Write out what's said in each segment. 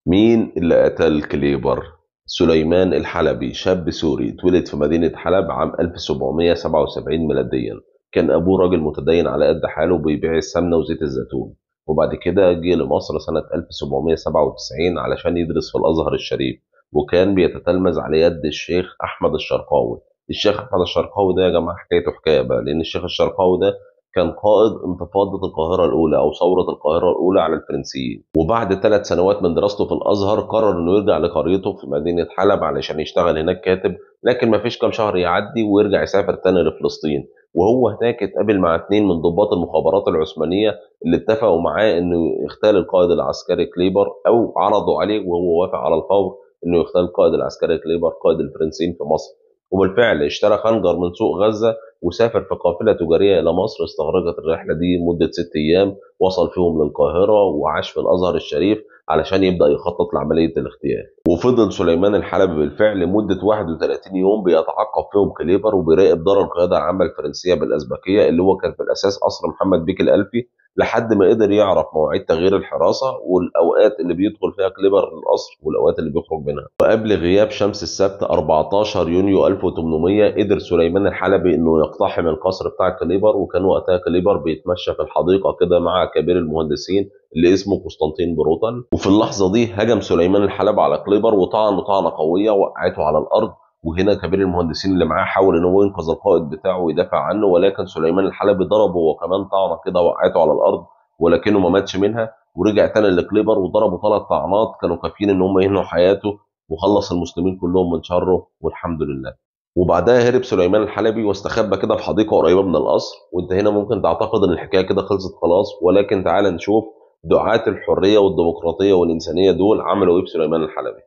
مين اللي قتل كليبر؟ سليمان الحلبي، شاب سوري اتولد في مدينة حلب عام 1777 ميلاديا. كان أبوه راجل متدين على قد حاله بيبيع السمنة وزيت الزيتون. وبعد كده جه لمصر سنة 1797 علشان يدرس في الأزهر الشريف، وكان بيتتلمذ على يد الشيخ أحمد الشرقاوي. الشيخ أحمد الشرقاوي ده يا جماعة حكايته حكاية بقى، لأن الشيخ الشرقاوي ده كان قائد انتفاضة القاهرة الأولى أو ثورة القاهرة الأولى على الفرنسيين. وبعد 3 سنوات من دراسته في الأزهر قرر إنه يرجع لقريته في مدينة حلب علشان يشتغل هناك كاتب، لكن مفيش كام شهر يعدي ويرجع يسافر تاني لفلسطين. وهو هناك اتقابل مع 2 من ضباط المخابرات العثمانية اللي اتفقوا معاه إنه يغتال القائد العسكري كليبر، أو عرضوا عليه وهو وافق على الفور إنه يغتال القائد العسكري كليبر قائد الفرنسيين في مصر. وبالفعل اشترى خنجر من سوق غزة وسافر في قافلة تجارية إلى مصر. استغرقت الرحلة دي مدة 6 أيام، وصل فيهم للقاهرة وعاش في الأزهر الشريف علشان يبدأ يخطط لعملية الاغتيال. وفضل سليمان الحلبي بالفعل لمدة 31 يوم بيتعقب فيهم كليبر وبيراقب دار القيادة العامة الفرنسية بالأزبكية اللي هو كان في الأساس قصر محمد بيك الألفي، لحد ما قدر يعرف مواعيد تغيير الحراسة والأوقات اللي بيدخل فيها كليبر القصر والأوقات اللي بيخرج منها. وقبل غياب شمس السبت 14 يونيو 1800 قدر سليمان الحلبي انه يقتحم القصر بتاع كليبر. وكان وقتها كليبر بيتمشى في الحديقة كده مع كبير المهندسين اللي اسمه قسطنطين بروتل. وفي اللحظة دي هجم سليمان الحلبي على كليبر وطعنه طعنة قوية وقعته على الأرض. وهنا كبير المهندسين اللي معاه حاول ان هو ينقذ القائد بتاعه ويدافع عنه، ولكن سليمان الحلبي ضربه هو كمان طعنه كده وقعته على الارض، ولكنه ما ماتش منها. ورجع تاني لكليبر وضربه 3 طعنات كانوا كافيين ان هم ينهوا حياته، وخلص المسلمين كلهم من شره والحمد لله. وبعدها هرب سليمان الحلبي واستخبى كده في حديقه قريبه من القصر. وانت هنا ممكن تعتقد ان الحكايه كده خلصت خلاص، ولكن تعال نشوف دعاة الحريه والديمقراطيه والانسانيه دول عملوا ايه في سليمان الحلبي.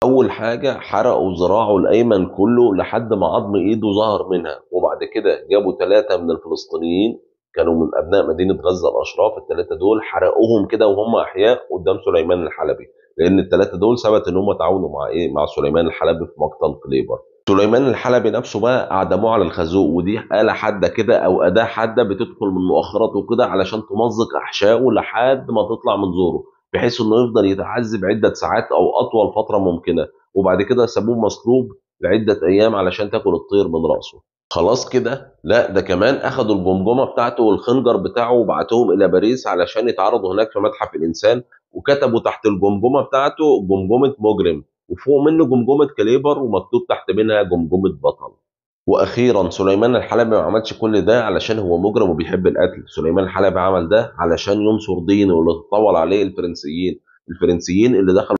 اول حاجه حرقوا ذراعه الايمن كله لحد ما عظم ايده ظهر منها. وبعد كده جابوا 3 من الفلسطينيين كانوا من ابناء مدينه غزه الاشراف. ال3 دول حرقوهم كده وهم احياء قدام سليمان الحلبي، لان ال3 دول ثبت ان هم تعاونوا مع ايه، مع سليمان الحلبي في مقتل كليبر. سليمان الحلبي نفسه بقى اعدموه على الخازوق، ودي آلة حادة كده او أداة حادة بتدخل من مؤخراته كده علشان تمزق احشائه لحد ما تطلع من زوره، بحيث انه يفضل يتعذب عده ساعات او اطول فتره ممكنه. وبعد كده سابوه مصلوب لعده ايام علشان تاكل الطير من راسه. خلاص كده لا، ده كمان اخدوا الجمجمه بتاعته والخنجر بتاعه وبعتوهم الى باريس علشان يتعرضوا هناك في متحف الانسان. وكتبوا تحت الجمجمه بتاعته جمجمه مجرم، وفوق منه جمجمه كليبر ومكتوب تحت منها جمجمه بطل. واخيرا سليمان الحلبي ما عملش كل ده علشان هو مجرم وبيحب القتل. سليمان الحلبي عمل ده علشان ينصر دينه اللي تطول عليه الفرنسيين اللي دخلوا